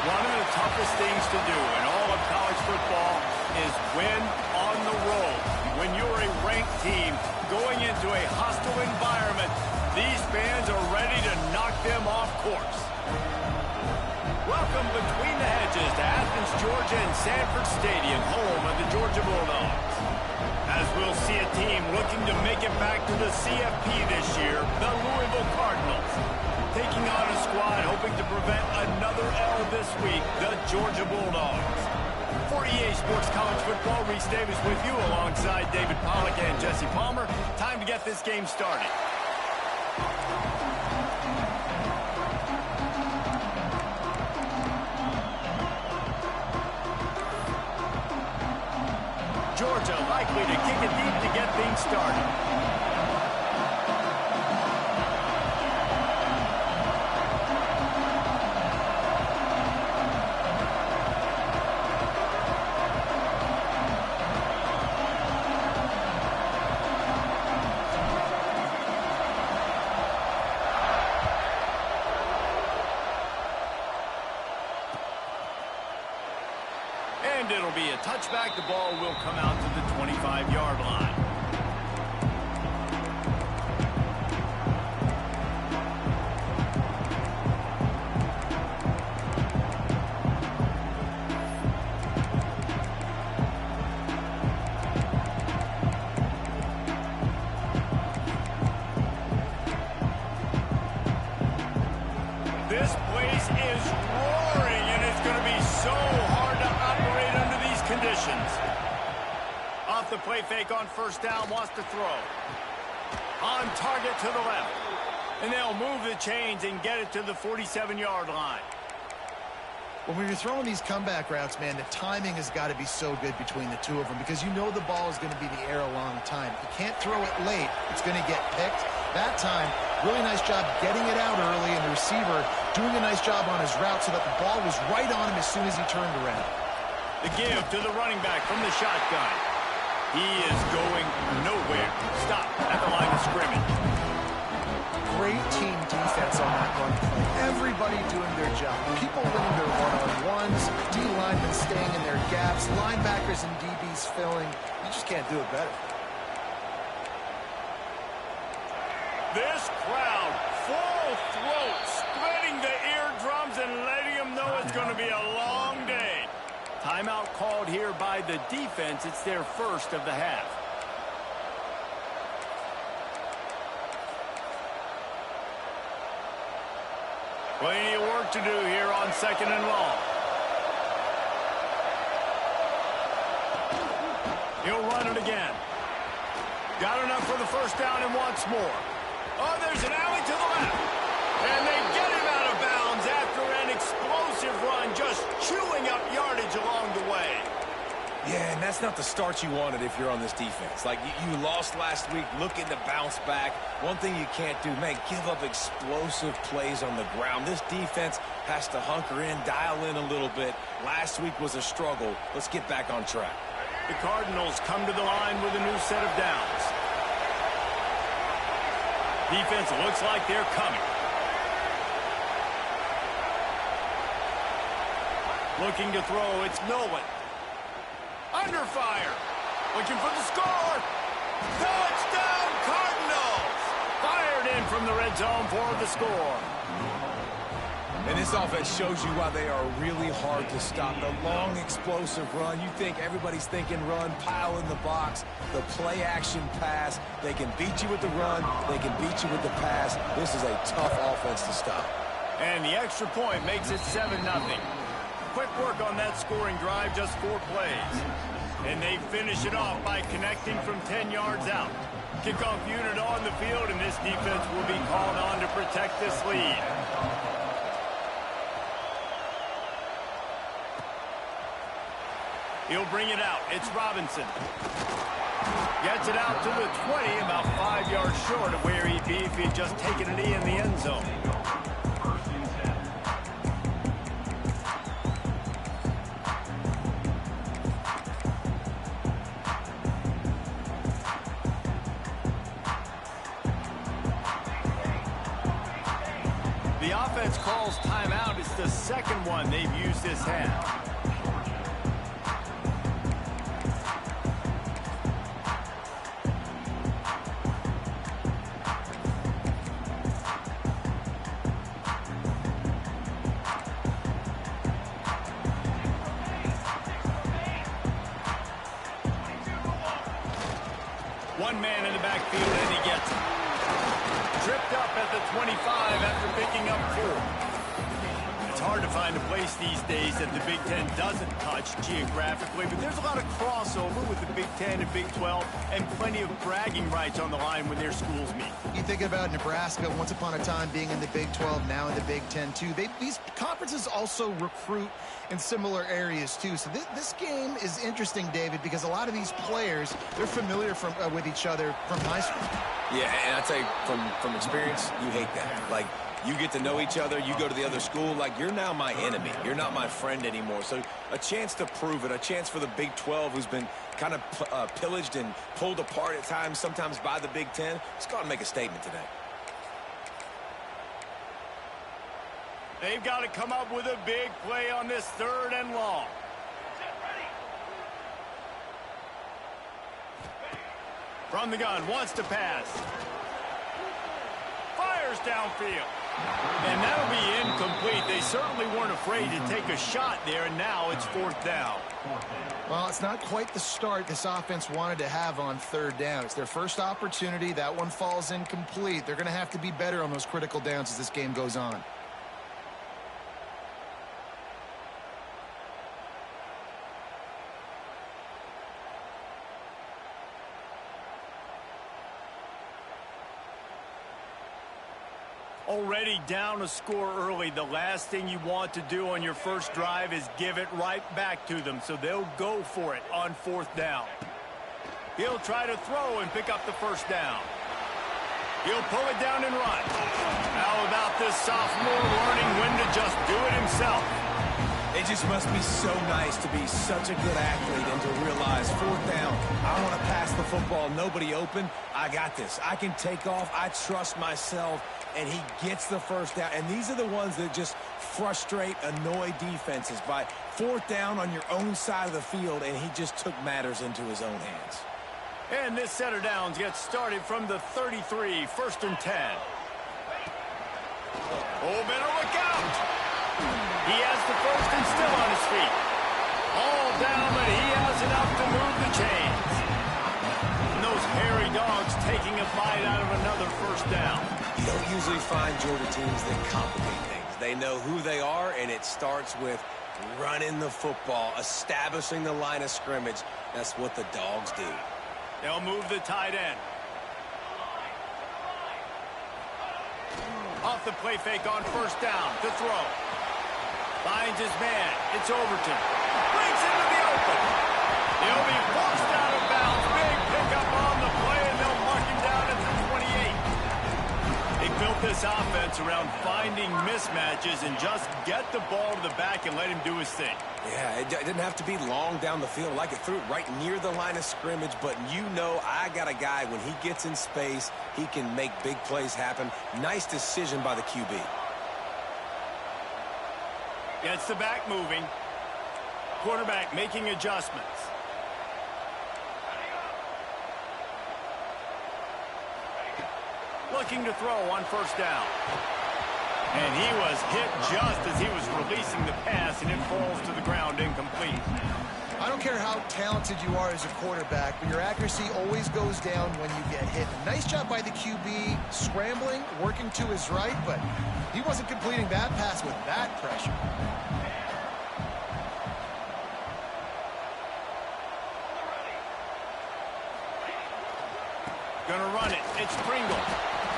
One of the toughest things to do in all of college football is win on the road. When you're a ranked team going into a hostile environment, these fans are ready to knock them off course. Welcome between the hedges to Athens, Georgia and Sanford Stadium, home of the Georgia Bulldogs. As we'll see a team looking to make it back to the CFP this year, the Louisville Cardinals. Taking on a squad hoping to prevent another L this week, the Georgia Bulldogs. For EA Sports College Football, Reese Davis with you alongside David Pollack and Jesse Palmer. Time to get this game started. Georgia likely to kick it deep to get things started. And it'll be a touchback. The ball will come out to the 25-yard line. This place is roaring, and it's going to be so hard to operate under these conditions. Off the play fake on first down, wants to throw. On target to the left. And they'll move the chains and get it to the 47-yard line. When you're throwing these comeback routes, man, the timing has got to be so good between the two of them because you know the ball is going to be in the air a long time. You can't throw it late. It's going to get picked. That time, really nice job getting it out early, and the receiver doing a nice job on his route so that the ball was right on him as soon as he turned around. The give to the running back from the shotgun. He is going nowhere. Stop at the line of scrimmage. Great team defense on that run play. Everybody doing their job. People winning their one-on-ones, D-linemen staying in their gaps, linebackers and DBs filling. You just can't do it better. This crowd, full throat, spreading the eardrums and letting them know it's going to be a long day. Timeout called here by the defense. It's their first of the half. Plenty of work to do here on 2nd and long. He'll run it again. Got enough for the first down and wants more. Oh, there's an alley to the left. And they get him out of bounds after an explosive run, just chewing up yardage along the way. Yeah, and that's not the start you wanted if you're on this defense. Like, you lost last week, looking to bounce back. One thing you can't do, man, give up explosive plays on the ground. This defense has to hunker in, dial in a little bit. Last week was a struggle. Let's get back on track. The Cardinals come to the line with a new set of downs. Defense looks like they're coming. Looking to throw, it's Nolan. Under fire. Looking for the score. Touchdown, Cardinals! Fired in from the red zone for the score. And this offense shows you why they are really hard to stop. The long, explosive run. You think everybody's thinking run, pile in the box. The play-action pass. They can beat you with the run. They can beat you with the pass. This is a tough offense to stop. And the extra point makes it 7-0. Quick work on that scoring drive, just 4 plays. And they finish it off by connecting from 10 yards out. Kickoff unit on the field, and this defense will be called on to protect this lead. He'll bring it out. It's Robinson. Gets it out to the 20, about 5 yards short of where he'd be if he'd just taken a knee in the end zone. The offense calls timeout. It's the second one they've used this half. One man in the backfield, and he gets it. Tripped up at the 25 after picking up 4. It's hard to find a place these days that the Big Ten doesn't touch geographically, but there's a lot of crossover with the Big Ten and Big 12, and plenty of bragging rights on the line when their schools meet. You think about Nebraska, once upon a time being in the Big 12, now in the Big 10 too. These conferences also recruit in similar areas too. So this game is interesting, David, because a lot of these players, they're familiar with each other from high school. Yeah, and I tell you, from experience, you hate that. Like, you get to know each other, you go to the other school, like, you're now my enemy. You're not my friend anymore. So a chance to prove it, a chance for the Big 12, who's been kind of pillaged and pulled apart at times, sometimes by the Big 10. Let's go out and make a statement today. They've got to come up with a big play on this 3rd and long. From the gun, wants to pass. Fires downfield. And that'll be incomplete. They certainly weren't afraid to take a shot there, and now it's 4th down. Well, it's not quite the start this offense wanted to have on 3rd down. It's their first opportunity. That one falls incomplete. They're going to have to be better on those critical downs as this game goes on. Already down a score early, the last thing you want to do on your first drive is give it right back to them, so they'll go for it on 4th down. He'll try to throw and pick up the first down. He'll pull it down and run. How about this sophomore learning when to just do it himself? It just must be so nice to be such a good athlete and to realize 4th down, I want to pass the football, nobody open, I got this. I can take off, I trust myself, and he gets the first down. And these are the ones that just frustrate, annoy defenses by 4th down on your own side of the field, and he just took matters into his own hands. And this set of downs gets started from the 33, 1st and 10. Oh, better look out! He has the first and still on his feet. All down, but he has enough to move the chains. And those hairy dogs taking a bite out of another first down. You don't usually find Georgia teams that complicate things. They know who they are, and it starts with running the football, establishing the line of scrimmage. That's what the dogs do. They'll move the tight end. Off the play fake on 1st down to throw. Finds his man. It's Overton. Breaks into the open. He'll be forced out of bounds. Big pickup on the play, and they'll mark him down at the 28. They built this offense around finding mismatches and just get the ball to the back and let him do his thing. Yeah, it didn't have to be long down the field. Like it threw it right near the line of scrimmage, but you know I got a guy, when he gets in space, he can make big plays happen. Nice decision by the QB. Gets the back moving. Quarterback making adjustments. Looking to throw on 1st down. And he was hit just as he was releasing the pass, and it falls to the ground incomplete. I don't care how talented you are as a quarterback, but your accuracy always goes down when you get hit. Nice job by the QB, scrambling, working to his right, but he wasn't completing that pass with that pressure. Gonna run it. It's Pringle.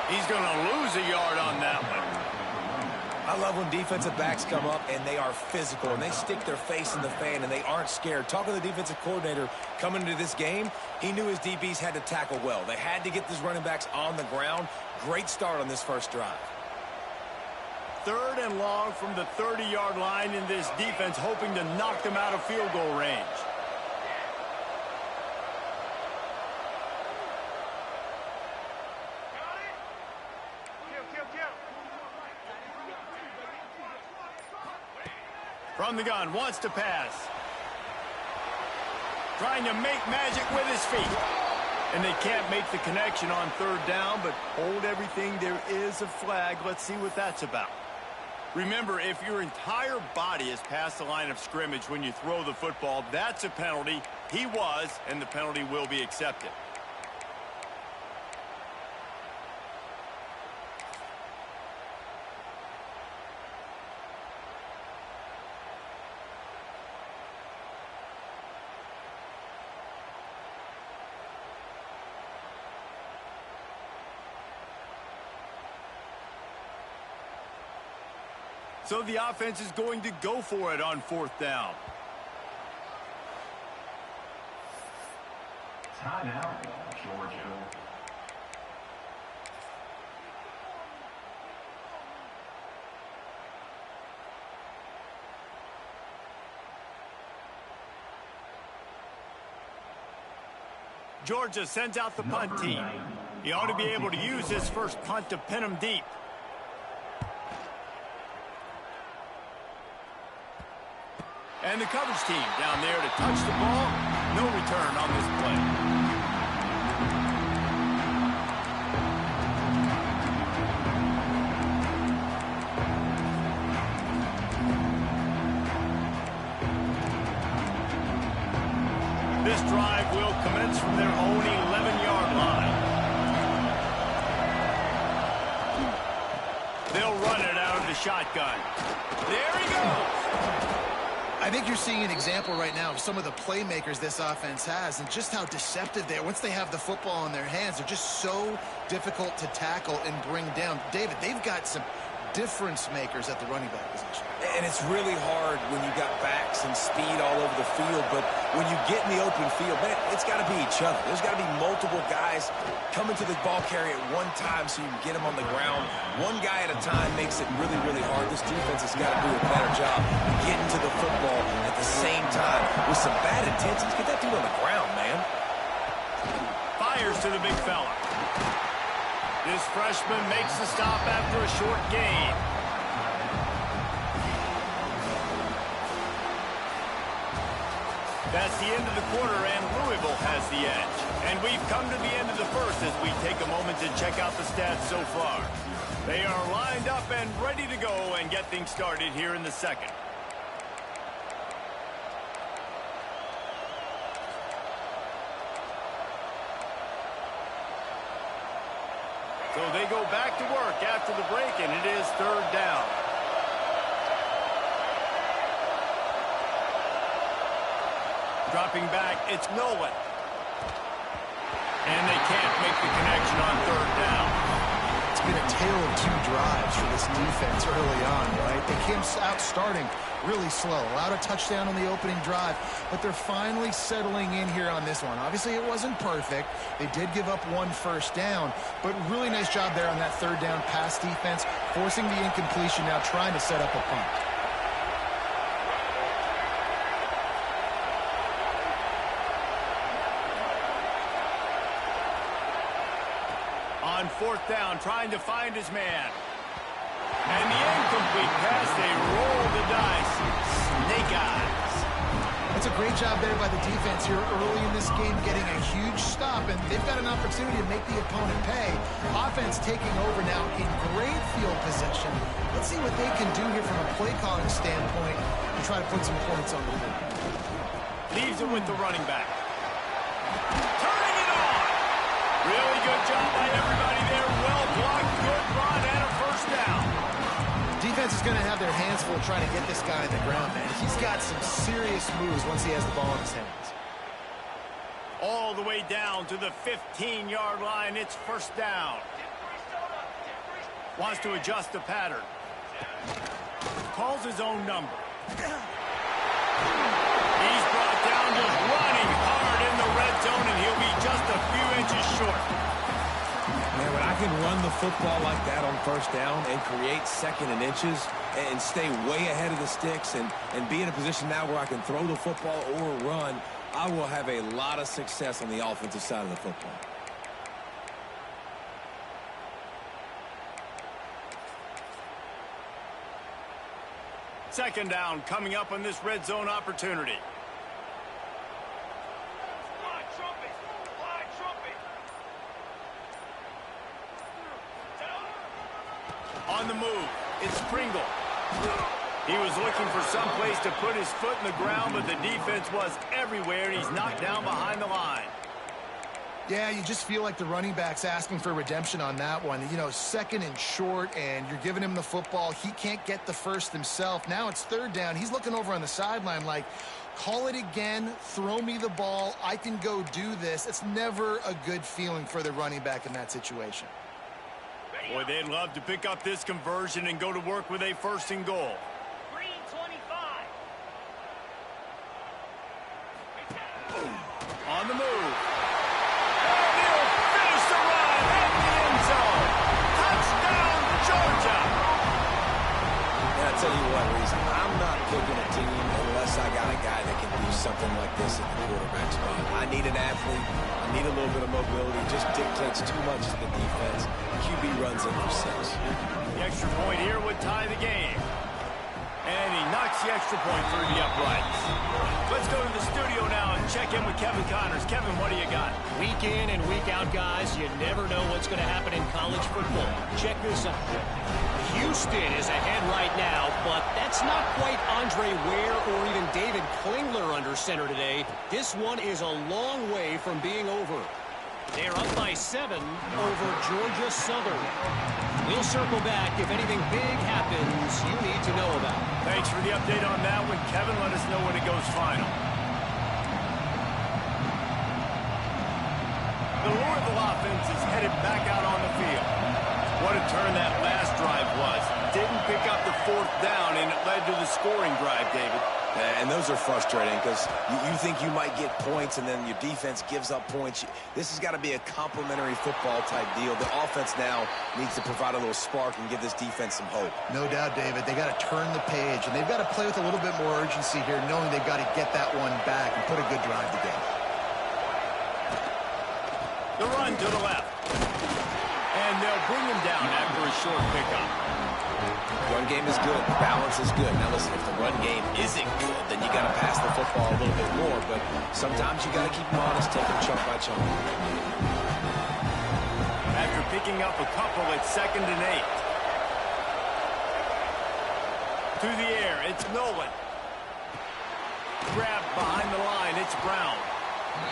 He's gonna lose a yard on that one. I love when defensive backs come up and they are physical and they stick their face in the fan and they aren't scared. Talking to the defensive coordinator coming into this game, he knew his DBs had to tackle well. They had to get these running backs on the ground. Great start on this first drive. 3rd and long from the 30-yard line, in this defense hoping to knock them out of field goal range. From the gun, wants to pass. Trying to make magic with his feet. And they can't make the connection on 3rd down, but hold everything. There is a flag. Let's see what that's about. Remember, if your entire body is past the line of scrimmage when you throw the football, that's a penalty. He was, and the penalty will be accepted. So the offense is going to go for it on 4th down. Timeout, Georgia. Georgia sends out the punt team. He ought to be able to use his first punt to pin him deep. And the coverage team down there to touch the ball. No return on this play. This drive will commence from their own 11-yard line. They'll run it out of the shotgun. There he goes. I think you're seeing an example right now of some of the playmakers this offense has and just how deceptive they are. Once they have the football in their hands, they're just so difficult to tackle and bring down. David, they've got some difference makers at the running back position. And it's really hard when you got backs and speed all over the field, but when you get in the open field, man, it's got to be each other. There's got to be multiple guys coming to the ball carrier at one time so you can get them on the ground. One guy at a time makes it really, really hard. This defense has got to do a better job getting to the football at the same time with some bad intentions. Get that dude on the ground, man. Fires to the big fella. This freshman makes the stop after a short gain. That's the end of the quarter, and Louisville has the edge. And we've come to the end of the first as we take a moment to check out the stats so far. They are lined up and ready to go and get things started here in the second. So they go back to work after the break, and it is third down. Dropping back, it's Nolan. And they can't make the connection on third down. It's been a tale of two drives for this defense early on, right? They came out starting really slow, allowed a touchdown on the opening drive, but they're finally settling in here on this one. Obviously, it wasn't perfect. They did give up one first down, but really nice job there on that third down pass defense, forcing the incompletion, now trying to set up a punt. On fourth down, trying to find his man. And the incomplete pass, they roll the dice. Snake eyes. That's a great job there by the defense here early in this game, getting a huge stop, and they've got an opportunity to make the opponent pay. Offense taking over now in great field position. Let's see what they can do here from a play calling standpoint and try to put some points on the board. Leaves it with the running back. Turning it on. Really good job by everybody there. Well blocked, good run, and a first down. Defense is going to have their hands full trying to get this guy on the ground, man. He's got some serious moves once he has the ball in his hands. All the way down to the 15-yard line. It's first down. Wants to adjust the pattern. Calls his own number. He's brought down, just running hard in the red zone, and he'll be just a few inches short. Man, when I can run the football like that on first down and create second and inches and stay way ahead of the sticks and be in a position now where I can throw the football or run, I will have a lot of success on the offensive side of the football. Second down coming up on this red zone opportunity. On the move, it's Pringle. He was looking for some place to put his foot in the ground, but the defense was everywhere, and he's knocked down behind the line. Yeah, you just feel like the running back's asking for redemption on that one. You know, second and short, and you're giving him the football. He can't get the first himself. Now it's third down. He's looking over on the sideline like, call it again, throw me the ball, I can go do this. It's never a good feeling for the running back in that situation. Boy, they'd love to pick up this conversion and go to work with a first and goal. Green 25. On the move. And he'll finish the run at the end zone. Touchdown, Georgia. And I'll tell you what, Reese, I'm not picking a team unless I got a guy that can do something like this at the quarterback spot. I need an athlete. I need a little bit of mobility. Just dictates too much to the defense. QB runs in for 6. The extra point here would tie the game. And he knocks the extra point through the uprights. Let's go to the studio now and check in with Kevin Connors. Kevin, what do you got? Week in and week out, guys, you never know what's going to happen in college football. Check this out. Houston is ahead right now, but that's not quite Andre Ware or even David Klingler under center today. This one is a long way from being over. They're up by 7 over Georgia Southern. We'll circle back if anything big happens you need to know about. Thank Thanks for the update on that one, Kevin. Let us know when it goes final. The Louisville offense is headed back out on the field. What a turn that last drive was. Didn't pick up the fourth down, and it led to the scoring drive, David. And those are frustrating because you think you might get points and then your defense gives up points. This has got to be a complementary football type deal. The offense now needs to provide a little spark and give this defense some hope. No doubt, David. They got to turn the page, and they've got to play with a little bit more urgency here, knowing they've got to get that one back and put a good drive together. The run to the left. And they'll bring him down after a short pickup. Run game is good. Balance is good. Now listen, if the run game isn't good, then you got to pass the football a little bit more. But sometimes you got to keep them honest, take them chunk by chunk. After picking up a couple, it's 2nd and 8. To the air, it's Nolan. Grabbed behind the line, it's Brown.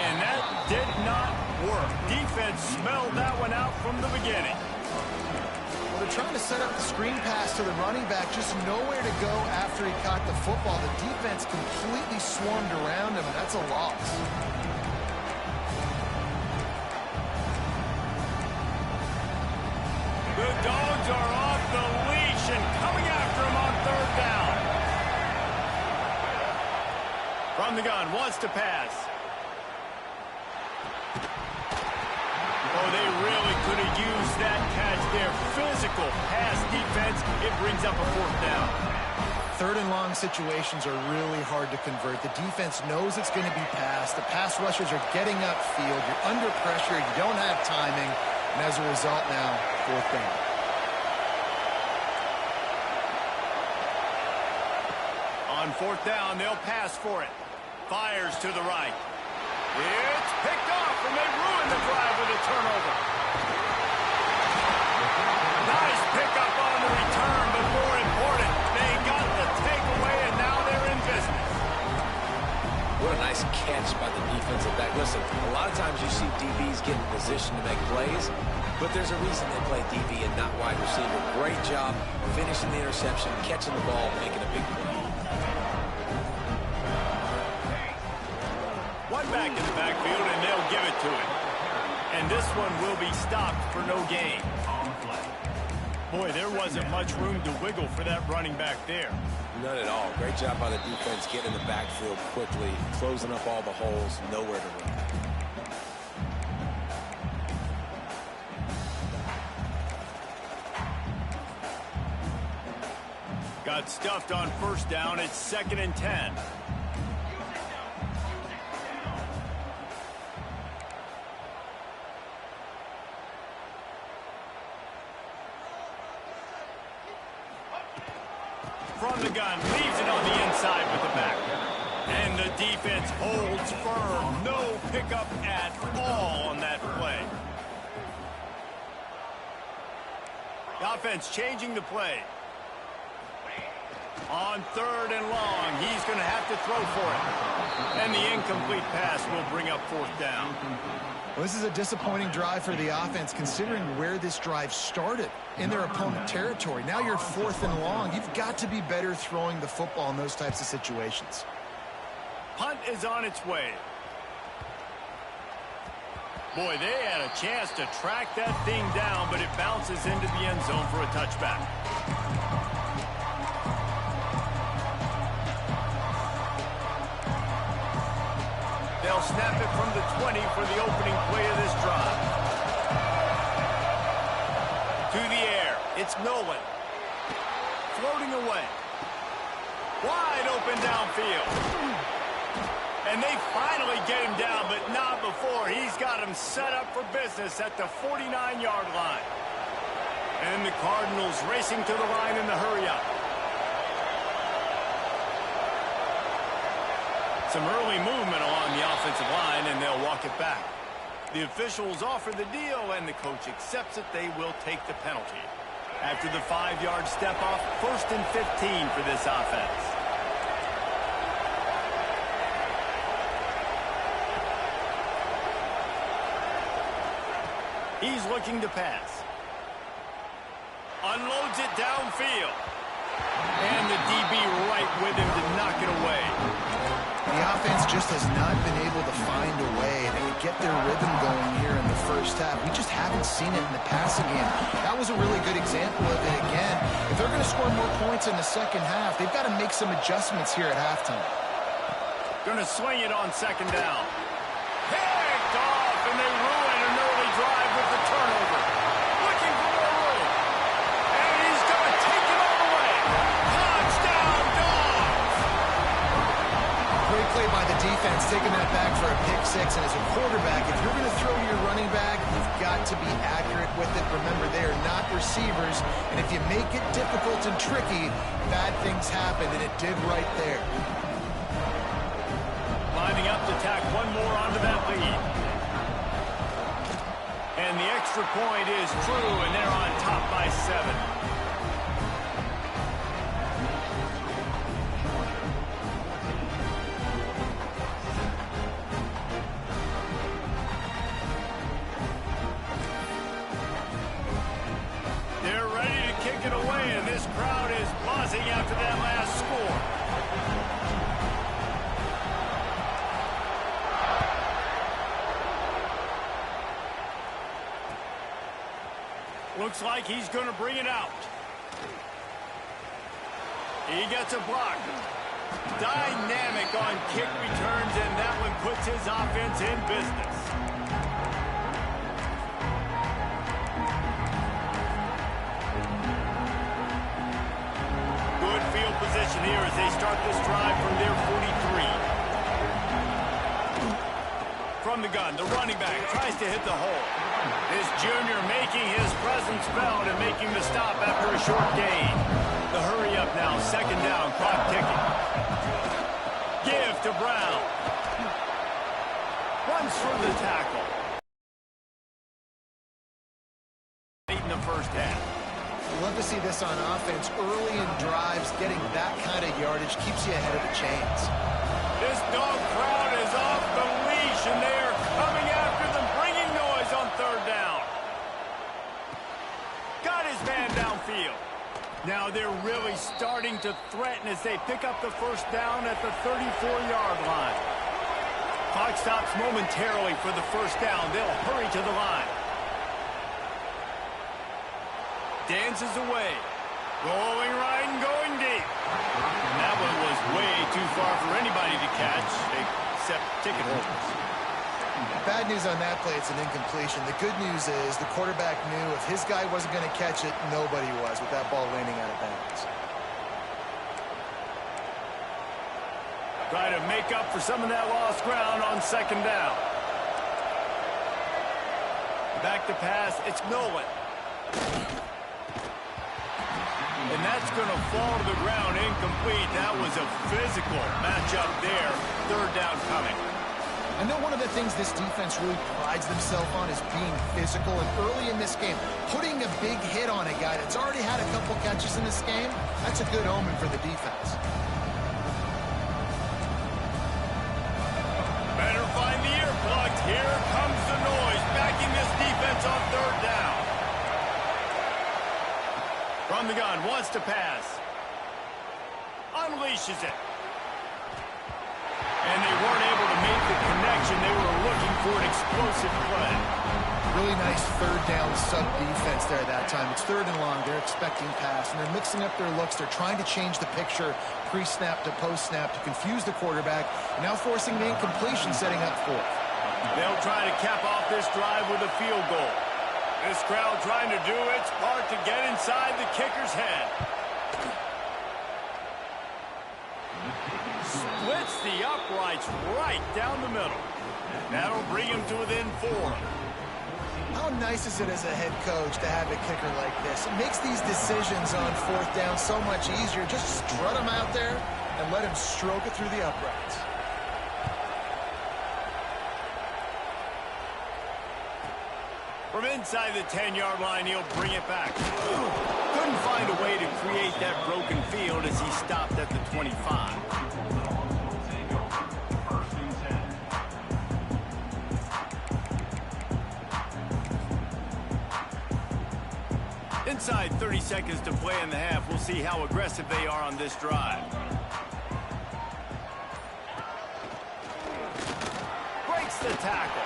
And that did not work. Defense smelled that one out from the beginning. Well, they're trying to set up the screen pass to the running back, just nowhere to go after he caught the football. The defense completely swarmed around him, and that's a loss. The Dogs are off the leash and coming after him on 3rd down. From the gun, wants to pass. Oh, they really could have used that catch there. Physical pass defense. It brings up a 4th down. 3rd and long situations are really hard to convert. The defense knows it's going to be passed. The pass rushers are getting upfield. You're under pressure. You don't have timing. And as a result now, 4th down. On 4th down, they'll pass for it. Fires to the right. It's picked off, and they ruin the drive with a turnover. Nice pickup on the return, but more important, they got the takeaway, and now they're in business. What a nice catch by the defensive back. Listen, a lot of times you see DBs get in position to make plays, but there's a reason they play DB and not wide receiver. Great job finishing the interception, catching the ball, making a big play. One back in the backfield, and they'll give it to him. And this one will be stopped for no gain. Boy, there wasn't much room to wiggle for that running back there. None at all. Great job by the defense getting in the backfield quickly, closing up all the holes, nowhere to run. Got stuffed on 1st down. It's 2nd and 10. From the gun, leaves it on the inside with the back. And the defense holds firm. No pickup at all on that play. The offense changing the play. On 3rd and long, he's going to have to throw for it. And the incomplete pass will bring up 4th down. Well, this is a disappointing drive for the offense, considering where this drive started, in their opponent territory. Now you're 4th and long. You've got to be better throwing the football in those types of situations. Punt is on its way. Boy, they had a chance to track that thing down, but it bounces into the end zone for a touchback. They'll snap it from the 20 for the opening play of this drive. To the air, it's Nolan. Floating away. Wide open downfield. And they finally get him down, but not before. He's got him set up for business at the 49-yard line. And the Cardinals racing to the line in the hurry-up. Some early movement along the offensive line, and they'll walk it back. The officials offer the deal, and the coach accepts it. They will take the penalty. After the 5-yard step-off, 1st and 15 for this offense. He's looking to pass. Unloads it downfield. And the DB right just has not been able to find a way to get their rhythm going here in the first half. We just haven't seen it in the passing game. That was a really good example of it again. If they're going to score more points in the second half, they've got to make some adjustments here at halftime. Going to swing it on second down. Picked off, and they ruin an early drive with the turnover. Looking for more room. And he's going to take it all the way. Touchdown, Dogs! Great play by the defense, taking that back for a pick six. And as a quarterback, if you're going to throw your running back, you've got to be accurate with it. Remember, they are not receivers. And if you make it difficult and tricky, bad things happen, and it did right there. Lining up to tack one more onto that lead. And the extra point is true, and they're on top by 7. They're ready to kick it away, and this crowd is buzzing after that last score. Looks like he's going to bring it out. He gets a block. Dynamic on kick returns, and that one puts his offense in business. Good field position here as they start this drive from their 43. From the gun, the running back tries to hit the hole. This junior making his presence felt and making the stop after a short gain. The hurry up now, second down, clock ticking. Give to Brown. Runs through the tackle. Late in the first half. Love to see this on offense. Early in drives, getting that kind of yardage keeps you ahead of the chains. This dog crowd is off the leash, and they are coming after them, bringing noise on third down. Got his man downfield. Now they're really starting to threaten as they pick up the first down at the 34-yard line. Clock stops momentarily for the first down. They'll hurry to the line. Dances away. Going right and going deep. And that one was way too far for anybody to catch, except ticket holders. Bad news on that play, it's an incompletion. The good news is the quarterback knew if his guy wasn't going to catch it, nobody was with that ball landing out of bounds. Try to make up for some of that lost ground on second down. Back to pass, it's Nolan. And that's going to fall to the ground incomplete. That was a physical matchup there. Third down coming. I know one of the things this defense really prides themselves on is being physical. And early in this game, putting a big hit on a guy that's already had a couple catches in this game, that's a good omen for the defense. Better find the earplugs. Here comes the noise, backing this defense on third down. From the gun, wants to pass. Unleashes it. And they weren't able to make the connection. They were looking for an explosive play. Really nice third down sub-defense there that time. It's third and long. They're expecting pass, and they're mixing up their looks. They're trying to change the picture pre-snap to post-snap to confuse the quarterback, and now forcing the incompletion, setting up fourth. They'll try to cap off this drive with a field goal. This crowd trying to do its part to get inside the kicker's head. Splits the uprights right down the middle. That'll bring him to within 4. How nice is it as a head coach to have a kicker like this? It makes these decisions on fourth down so much easier. Just strut him out there and let him stroke it through the uprights. From inside the 10-yard line, he'll bring it back. Couldn't find a way to create that broken field as he stopped at the 25. Inside 30 seconds to play in the half. We'll see how aggressive they are on this drive. the tackle.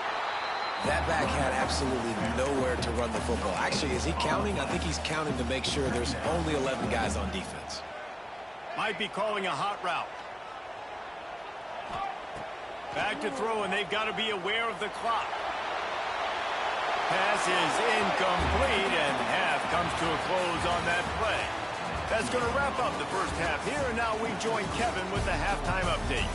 That back had absolutely nowhere to run the football. Actually, is he counting? I think he's counting to make sure there's only 11 guys on defense. Might be calling a hot route. Back to throw, and they've got to be aware of the clock. Pass is incomplete, and half comes to a close on that play. That's going to wrap up the first half here, and now we join Kevin with the halftime update.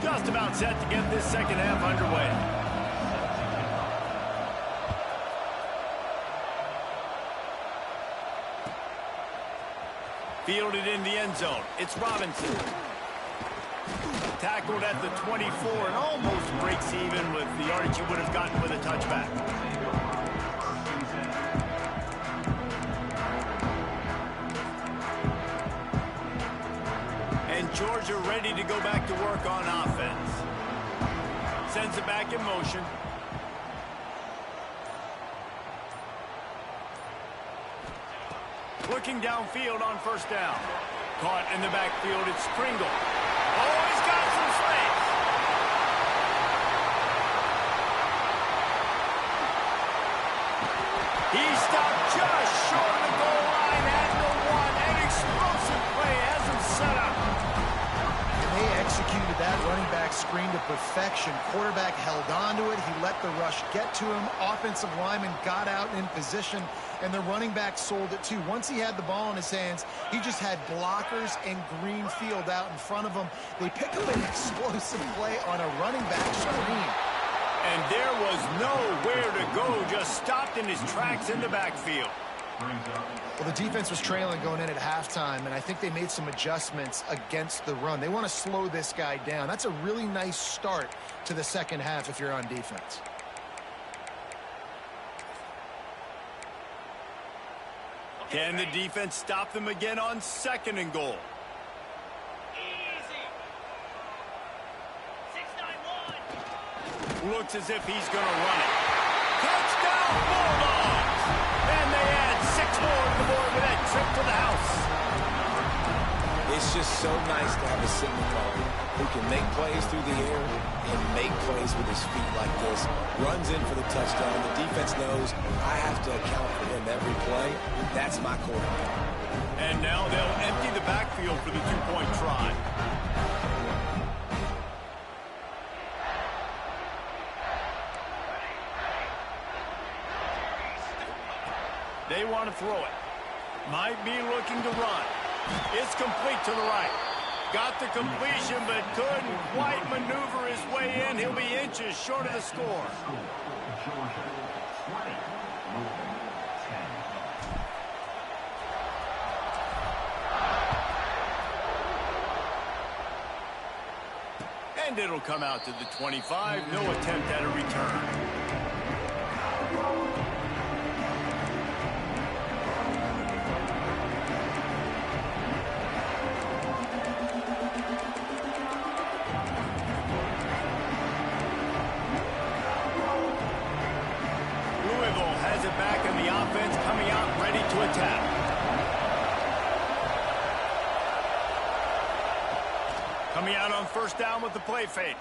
Just about set to get this second half underway. Fielded in the end zone. It's Robinson. Tackled at the 24 and almost breaks even with the yardage he would have gotten with a touchback. And Georgia ready to go back to work on offense. Sends it back in motion. Looking downfield on first down. Caught in the backfield, it's Pringle. Oh, he's got some space. He stopped just short of the goal line at the one. An explosive play has him set up. And they executed that running back screen to perfection. Quarterback held on to it. He let the rush get to him. Offensive lineman got out in position. And the running back sold it too. Once he had the ball in his hands, he just had blockers and green field out in front of him. They pick up an explosive play on a running back screen. And there was nowhere to go, just stopped in his tracks in the backfield. Well, the defense was trailing going in at halftime, and I think they made some adjustments against the run. They want to slow this guy down. That's a really nice start to the second half if you're on defense. Can the defense stop them again on second and goal? Easy. 6-9-1. Looks as if he's going to run it. Touchdown, Bulldogs! And they add 6 more to the board with that trip to the house. It's just so nice to have a signal caller who can make plays through the air and make plays with his feet like this. Runs in for the touchdown. The defense knows I have to account for him every play. That's my quarterback. And now they'll empty the backfield for the two-point try. They want to throw it. Might be looking to run. It's complete to the right. Got the completion, but couldn't quite maneuver his way in. He'll be inches short of the score. And it'll come out to the 25. No attempt at a return. Coming out on first down with the play fake.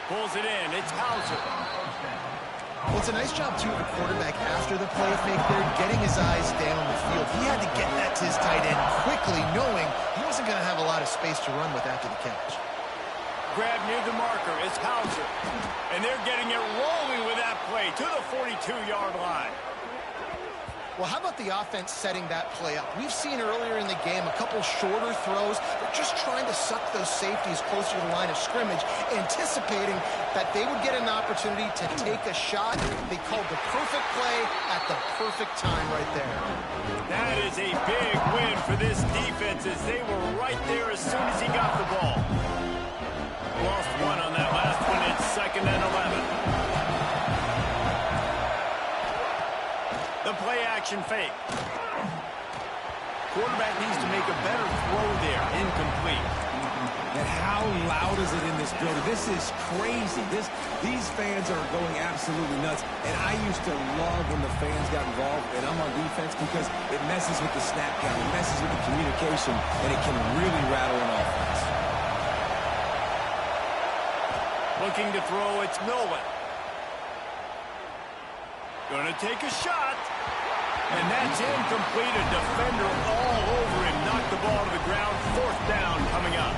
Pulls it in. It's Hauser. Well, it's a nice job, too, of the quarterback after the play fake there, getting his eyes down the field. He had to get that to his tight end quickly, knowing he wasn't going to have a lot of space to run with after the catch. Grab near the marker. It's Hauser. And they're getting it rolling with that play to the 42-yard line. Well, how about the offense setting that play up? We've seen earlier in the game a couple shorter throws. They're just trying to suck those safeties closer to the line of scrimmage, anticipating that they would get an opportunity to take a shot. They called the perfect play at the perfect time right there. That is a big win for this defense as they were right there as soon as he got the ball. Lost one on that last one. It's 2nd and 11. The play-action fake. Quarterback needs to make a better throw there. Incomplete. And how loud is it in this building? This is crazy. These fans are going absolutely nuts. And I used to love when the fans got involved, and I'm on defense, because it messes with the snap count, it messes with the communication, and it can really rattle an offense. Looking to throw, it's Nolan. Gonna take a shot. And that's incomplete. A defender all over him. Knocked the ball to the ground. 4th down coming up.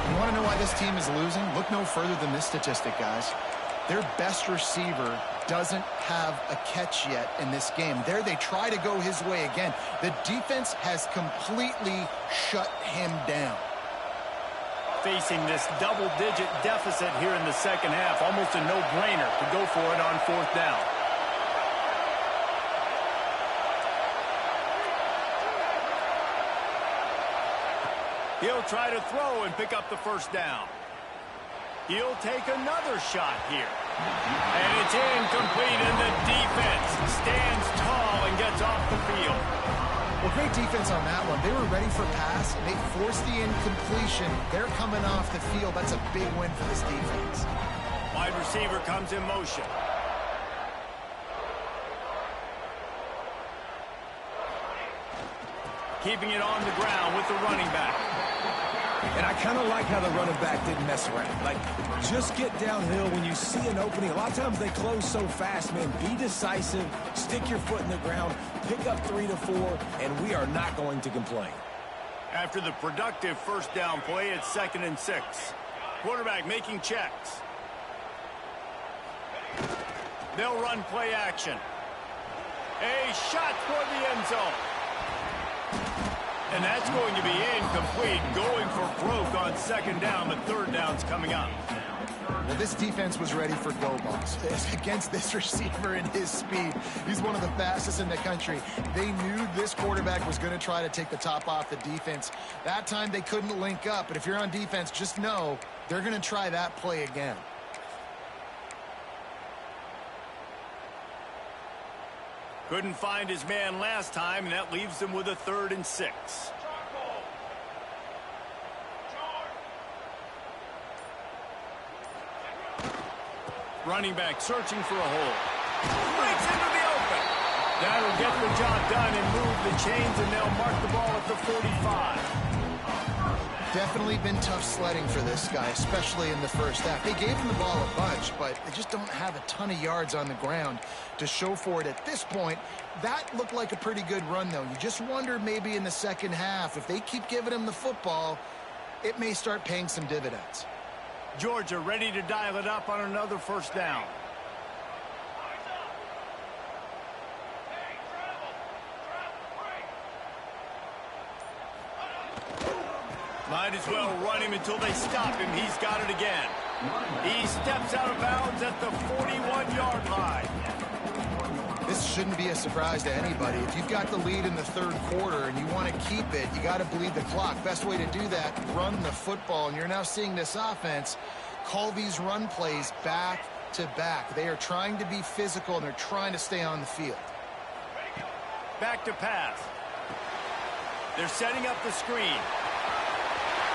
You want to know why this team is losing? Look no further than this statistic, guys. Their best receiver doesn't have a catch yet in this game. There they try to go his way again. The defense has completely shut him down. Facing this double-digit deficit here in the second half. Almost a no-brainer to go for it on 4th down. He'll try to throw and pick up the 1st down. He'll take another shot here. And it's incomplete, and the defense stands tall and gets off the field. Well, great defense on that one. They were ready for pass, and they forced the incompletion. They're coming off the field. That's a big win for this defense. Wide receiver comes in motion. Keeping it on the ground with the running back. And I kind of like how the running back didn't mess around. Like, just get downhill when you see an opening. A lot of times they close so fast, man. Be decisive, stick your foot in the ground, pick up 3 to 4, and we are not going to complain. After the productive 1st down play, it's 2nd and 6. Quarterback making checks. They'll run play action. A shot toward the end zone. And that's going to be incomplete. Going for broke on 2nd down, but 3rd down's coming up. Well, this defense was ready for go-balls. Against this receiver and his speed, he's one of the fastest in the country. They knew this quarterback was going to try to take the top off the defense. That time they couldn't link up, but if you're on defense, just know they're going to try that play again. Couldn't find his man last time, and that leaves him with a 3rd and 6. Running back searching for a hole. Breaks into the open. That'll get the job done and move the chains, and they'll mark the ball at the 45. Definitely been tough sledding for this guy, especially in the 1st half. They gave him the ball a bunch, but they just don't have a ton of yards on the ground to show for it at this point. That looked like a pretty good run, though. You just wonder maybe in the 2nd half, if they keep giving him the football, it may start paying some dividends. Georgia ready to dial it up on another 1st down. Might as well run him until they stop him. He's got it again. He steps out of bounds at the 41-yard line. This shouldn't be a surprise to anybody. If you've got the lead in the 3rd quarter and you want to keep it, you got to bleed the clock. Best way to do that, run the football. And you're now seeing this offense call these run plays back to back. They are trying to be physical, and they're trying to stay on the field. Back to pass. They're setting up the screen.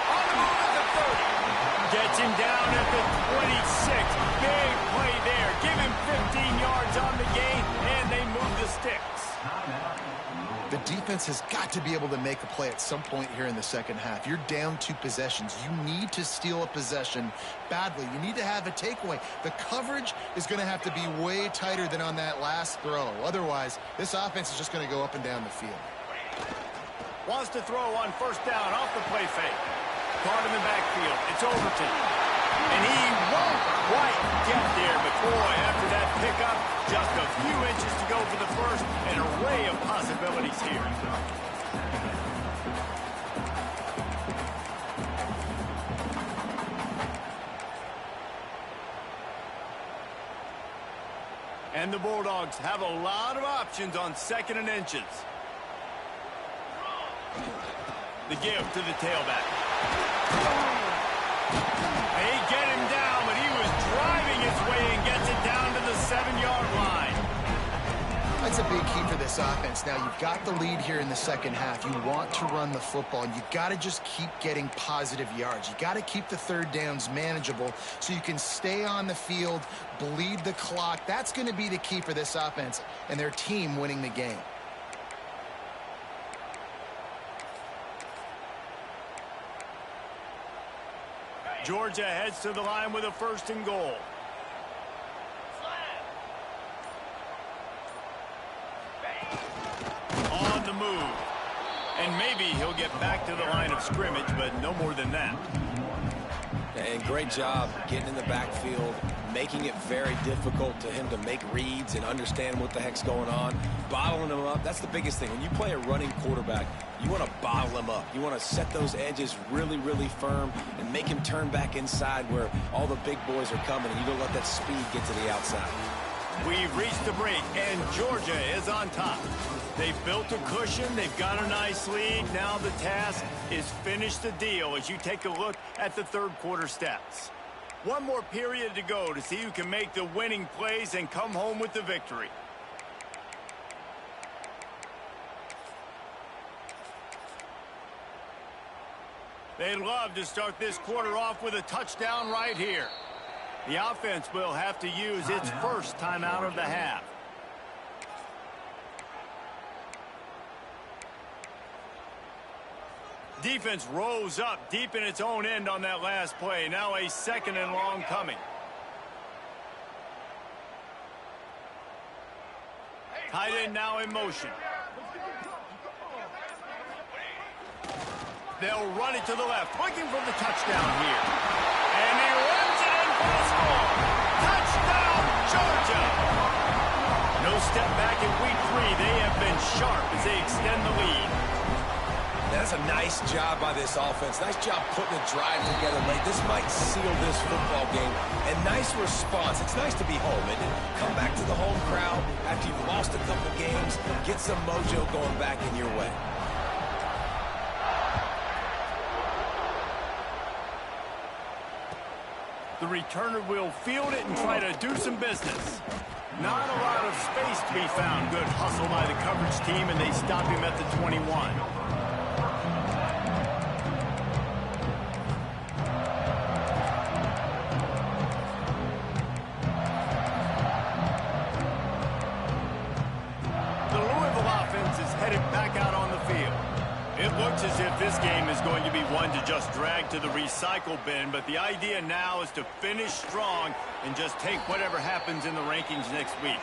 On the move at the 30. Gets him down at the 26. Big play there. Give him 15 yards on the gain, and they move the sticks. The defense has got to be able to make a play at some point here in the 2nd half. You're down 2 possessions. You need to steal a possession badly. You need to have a takeaway. The coverage is going to have to be way tighter than on that last throw. Otherwise, this offense is just going to go up and down the field. Wants to throw on 1st down off the play fake. Caught in the backfield. It's Overton. And he won't quite get there. But boy, after that pickup, just a few inches to go for the 1st. An array of possibilities here. And the Bulldogs have a lot of options on 2nd and inches. The give to the tailback. They get him down, but he was driving his way and gets it down to the 7-yard line. I'd That's a big key for this offense. Now, you've got the lead here in the second half. You want to run the football, and you've got to just keep getting positive yards. You got to keep the third downs manageable so you can stay on the field, bleed the clock. That's going to be the key for this offense and their team winning the game. Georgia heads to the line with a 1st and goal. On the move. And maybe he'll get back to the line of scrimmage, but no more than that. And great job getting in the backfield, making it very difficult to him to make reads and understand what the heck's going on, bottling him up. That's the biggest thing. When you play a running quarterback, you want to bottle him up. You want to set those edges really, really firm and make him turn back inside where all the big boys are coming, and you don't let that speed get to the outside. We've reached the break, and Georgia is on top. They've built a cushion. They've got a nice lead. Now the task is finish the deal as you take a look at the 3rd quarter stats. One more period to go to see who can make the winning plays and come home with the victory. They'd love to start this quarter off with a touchdown right here. The offense will have to use its first timeout of the half. Defense rose up deep in its own end on that last play. Now a 2nd and long coming. Tight end now in motion. They'll run it to the left, looking for the touchdown here. And he runs it in for the score. Touchdown, Georgia! No step back in week 3. They have been sharp as they extend the lead. That's a nice job by this offense. Nice job putting a drive together late. This might seal this football game. And nice response. It's nice to be home, isn't it? Come back to the home crowd after you've lost a couple games. Get some mojo going back in your way. The returner will field it and try to do some business. Not a lot of space to be found. Good hustle by the coverage team, and they stop him at the 21. It looks as if this game is going to be one to just drag to the recycle bin, but the idea now is to finish strong and just take whatever happens in the rankings next week.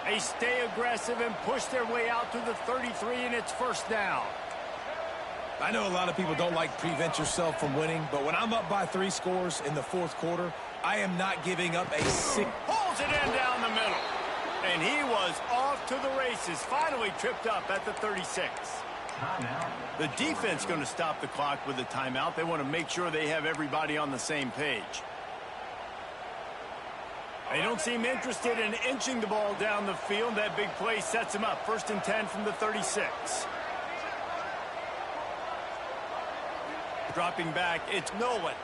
They stay aggressive and push their way out to the 33, and it's 1st down. I know a lot of people don't like prevent yourself from winning, but when I'm up by 3 scores in the 4th quarter, I am not giving up a Pulls it in down the middle. And he was off to the races, finally tripped up at the 36. The defense going to stop the clock with a timeout. They want to make sure they have everybody on the same page. They don't seem interested in inching the ball down the field. That big play sets him up. 1st and 10 from the 36. Dropping back, it's Nolan.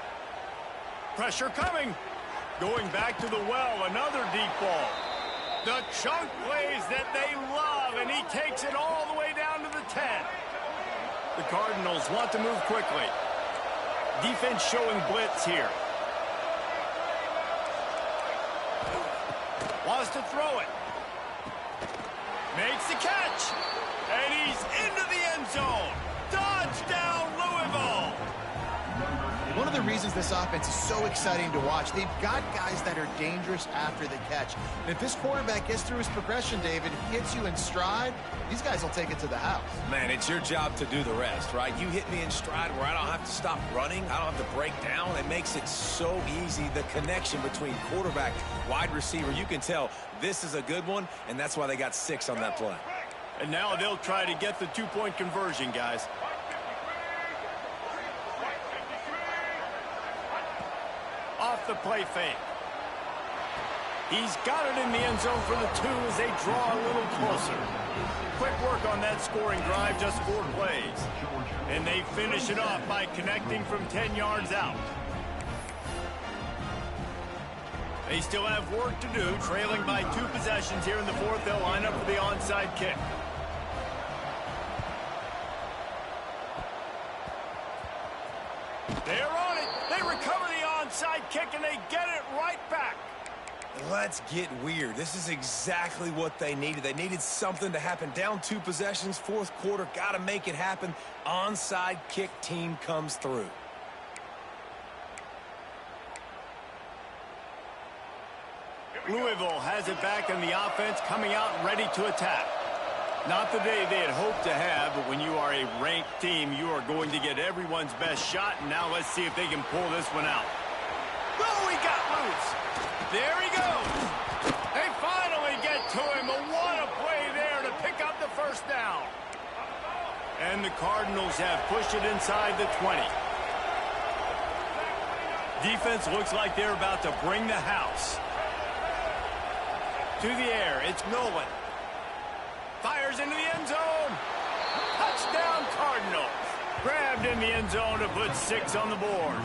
Pressure coming. Going back to the well, another deep ball. The chunk plays that they love, and he takes it all the way down to the 10. The Cardinals want to move quickly. Defense showing blitz here. Wants to throw it. Makes the catch. And he's into the end zone. Touchdown, Louisville. One of the reasons this offense is so exciting to watch, they've got guys that are dangerous after the catch. And if this quarterback gets through his progression, David, hits you in stride, these guys will take it to the house. Man, it's your job to do the rest, right? You hit me in stride where I don't have to stop running. I don't have to break down. It makes it so easy. The connection between quarterback, wide receiver, you can tell this is a good one, and that's why they got 6 on that play. And now they'll try to get the 2-point conversion, guys. Off the play fake. He's got it in the end zone for the 2 as they draw a little closer. Quick work on that scoring drive, just 4 plays. And they finish it off by connecting from 10 yards out. They still have work to do, trailing by 2 possessions here in the fourth. They'll line up for the onside kick. They're on it. They recover the onside kick, and they get it right back. Let's get weird. This is exactly what they needed. They needed something to happen. Down 2 possessions, fourth quarter, got to make it happen. Onside kick team comes through. Louisville has it back in the offense, coming out ready to attack. Not the day they had hoped to have, but when you are a ranked team, you are going to get everyone's best shot. And now let's see if they can pull this one out. Oh, he got loose. There he goes. They finally get to him. But what a play there to pick up the first down. And the Cardinals have pushed it inside the 20. Defense looks like they're about to bring the house. To the air, it's Nolan. Fires into the end zone. Touchdown, Cardinals. Grabbed in the end zone to put 6 on the board.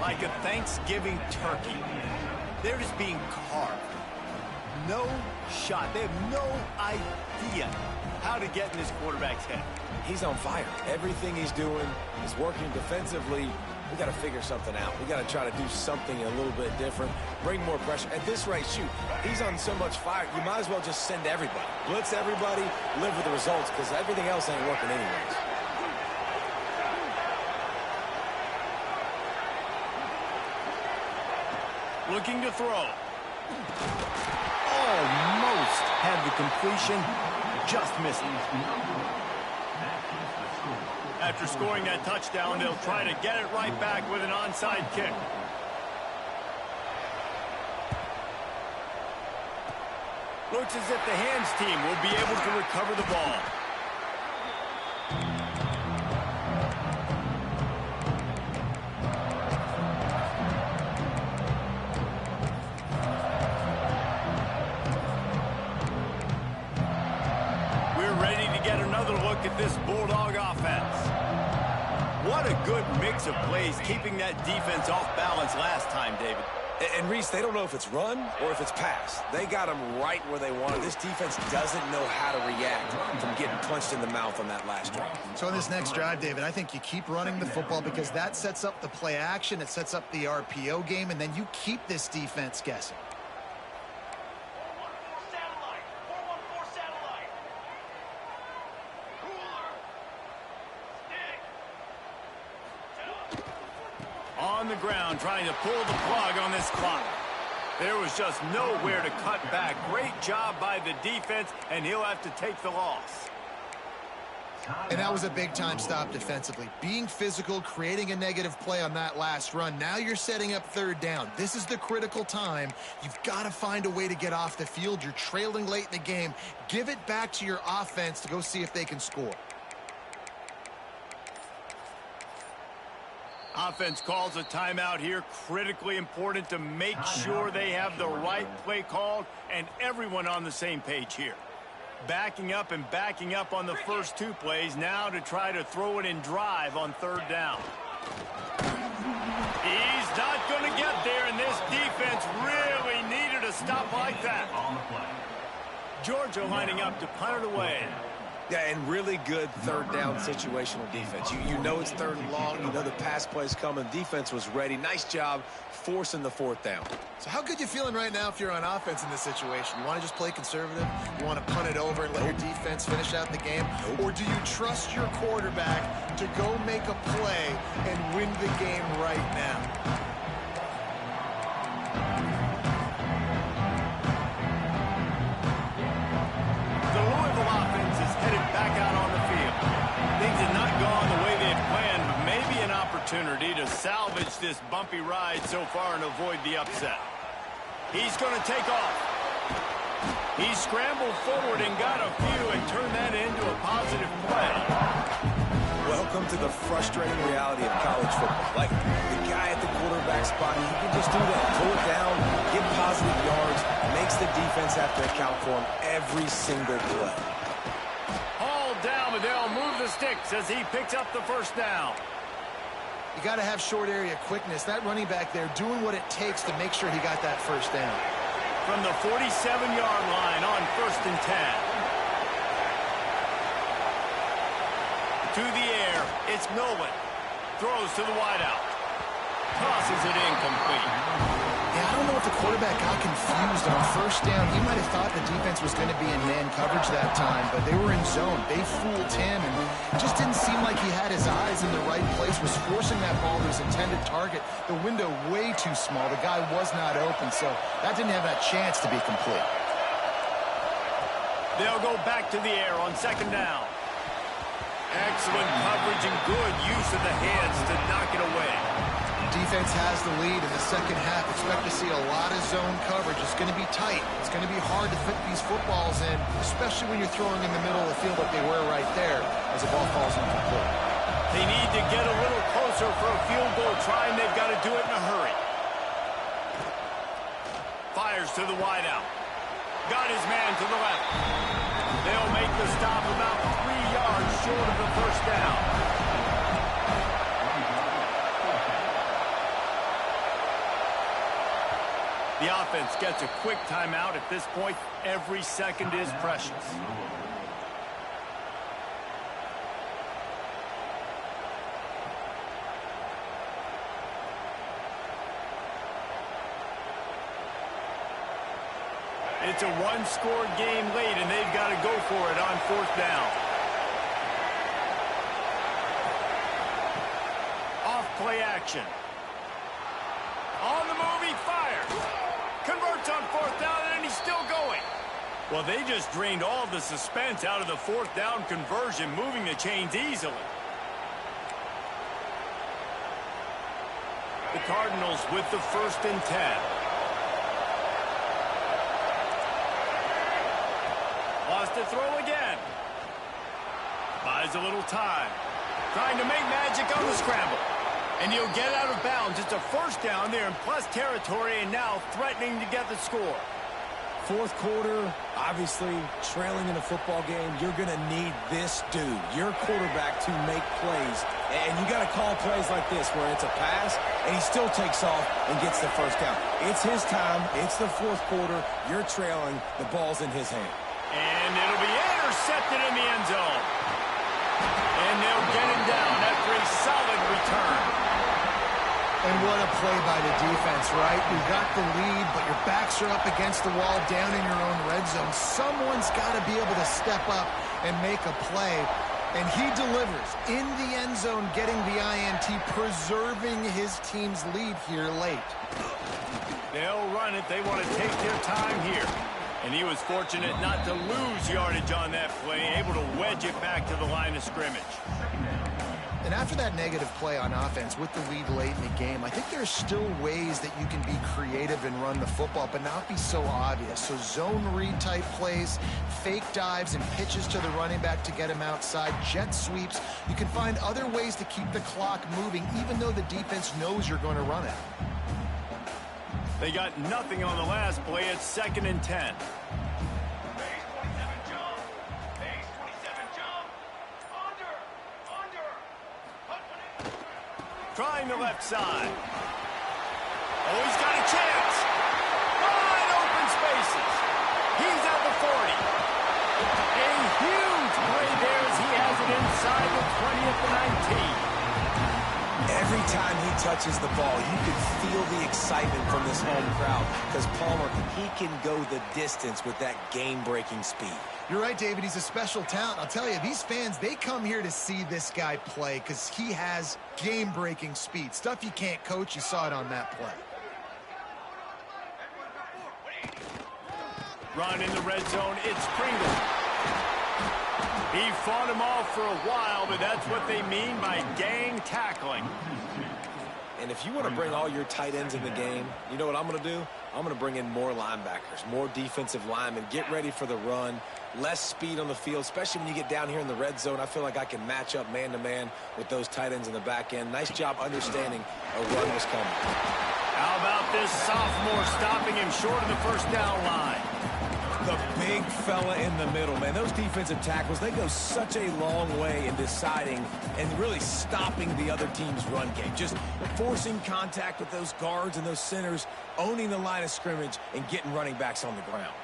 Like a Thanksgiving turkey, they're just being carved. No shot. They have no idea how to get in this quarterback's head. He's on fire. Everything he's doing is working defensively. We got to figure something out. We got to try to do something a little bit different, bring more pressure. At this rate, shoot, he's on so much fire, you might as well just send everybody. Blitz everybody, live with the results, because everything else ain't working anyways. Looking to throw. Almost had the completion, just missed it. After scoring that touchdown, they'll try to get it right back with an onside kick. Looks as if the hands team will be able to recover the ball. We're ready to get another look at this Bulldog offense. What a good mix of plays, keeping that defense off balance last time, David. And Reese, they don't know if it's run or if it's pass. They got them right where they want it. This defense doesn't know how to react from getting punched in the mouth on that last drive. So in this next drive, David, I think you keep running the football because that sets up the play action, it sets up the RPO game, and then you keep this defense guessing. On the ground, trying to pull the plug on this clock. There was just nowhere to cut back. Great job by the defense, and he'll have to take the loss. And that was a big-time stop defensively. Being physical, creating a negative play on that last run. Now you're setting up third down. This is the critical time. You've got to find a way to get off the field. You're trailing late in the game. Give it back to your offense to go see if they can score. Offense calls a timeout here. Critically important to make sure they have the right play called and everyone on the same page here. Backing up and backing up on the first 2 plays now to try to throw it in drive on third down. He's not going to get there, and this defense really needed a stop like that. Georgia lining up to punt it away. Yeah, and really good third down situational defense. You know it's third and long. You know the pass play's coming. Defense was ready. Nice job forcing the fourth down. So how good you feeling right now if you're on offense in this situation? You want to just play conservative? You want to punt it over and let your defense finish out the game? Or do you trust your quarterback to go make a play and win the game right now? Opportunity to salvage this bumpy ride so far and avoid the upset. He's going to take off. He scrambled forward and got a few and turned that into a positive play. Welcome to the frustrating reality of college football. Like, the guy at the quarterback spot, he can just do that. Pull it down, get positive yards, makes the defense have to account for him every single play. Hauled down, but they'll move the sticks as he picks up the first down. You got to have short area quickness. That running back there doing what it takes to make sure he got that first down. From the 47-yard line on 1st and 10. To the air, it's Nolan. Throws to the wideout. Tosses it incomplete. Yeah, I don't know if the quarterback got confused on 1st down. He might have thought the defense was going to be in man coverage that time, but they were in zone. They fooled him, and it just didn't seem like he had his eyes in the right place, was forcing that ball to his intended target. The window way too small. The guy was not open, so that didn't have that chance to be complete. They'll go back to the air on 2nd down. Excellent coverage and good use of the hands to knock it away. Defense has the lead in the 2nd half. Expect to see a lot of zone coverage. It's going to be tight. It's going to be hard to fit these footballs in, especially when you're throwing in the middle of the field like they were right there as the ball falls incomplete. They need to get a little closer for a field goal try, and they've got to do it in a hurry. Fires to the wideout. Got his man to the left. They'll make the stop about 3 yards short of the 1st down. The offense gets a quick timeout. At this point, every second is precious. It's a one-score game late, and they've got to go for it on 4th down. Off play action. On the move, he fires. Converts on 4th down, and he's still going. Well, they just drained all the suspense out of the 4th down conversion, moving the chains easily. The Cardinals with the 1st and 10. Lost to throw again. Buys a little time. Trying to make magic on the scramble. And he'll get out of bounds. It's a 1st down there in plus territory, and now threatening to get the score. 4th quarter, obviously trailing in a football game, you're going to need this dude, your quarterback, to make plays. And you got to call plays like this where it's a pass, and he still takes off and gets the 1st down. It's his time. It's the 4th quarter. You're trailing. The ball's in his hand. And it'll be intercepted in the end zone. And they'll get him down after a solid return. And what a play by the defense, right? You got the lead, but your backs are up against the wall down in your own red zone. Someone's got to be able to step up and make a play. And he delivers in the end zone, getting the INT, preserving his team's lead here late. They'll run it. They want to take their time here. And he was fortunate not to lose yardage on that play, able to wedge it back to the line of scrimmage. And after that negative play on offense with the lead late in the game, I think there's still ways that you can be creative and run the football, but not be so obvious. So zone read type plays, fake dives and pitches to the running back to get him outside, jet sweeps. You can find other ways to keep the clock moving, even though the defense knows you're going to run it. They got nothing on the last play. It's 2nd and 10. Trying the left side. Oh, he's got a chance. Wide open spaces. He's at the 40. A huge play there as he has it inside the 20 at the 19. Every time he touches the ball, you can feel the excitement from this home crowd because Palmer, he can go the distance with that game-breaking speed. You're right, David. He's a special talent. I'll tell you, these fans, they come here to see this guy play because he has game-breaking speed. Stuff you can't coach. You saw it on that play. Run in the red zone. It's Pringle. He fought him off for a while, but that's what they mean by gang tackling. And if you want to bring all your tight ends in the game, you know what I'm going to do? I'm going to bring in more linebackers, more defensive linemen, get ready for the run, less speed on the field, especially when you get down here in the red zone. I feel like I can match up man-to-man with those tight ends in the back end. Nice job understanding a run was coming. How about this sophomore stopping him short of the 1st down line? The big fella in the middle, man. Those defensive tackles, they go such a long way in deciding and really stopping the other team's run game. Just forcing contact with those guards and those centers, owning the line of scrimmage, and getting running backs on the ground.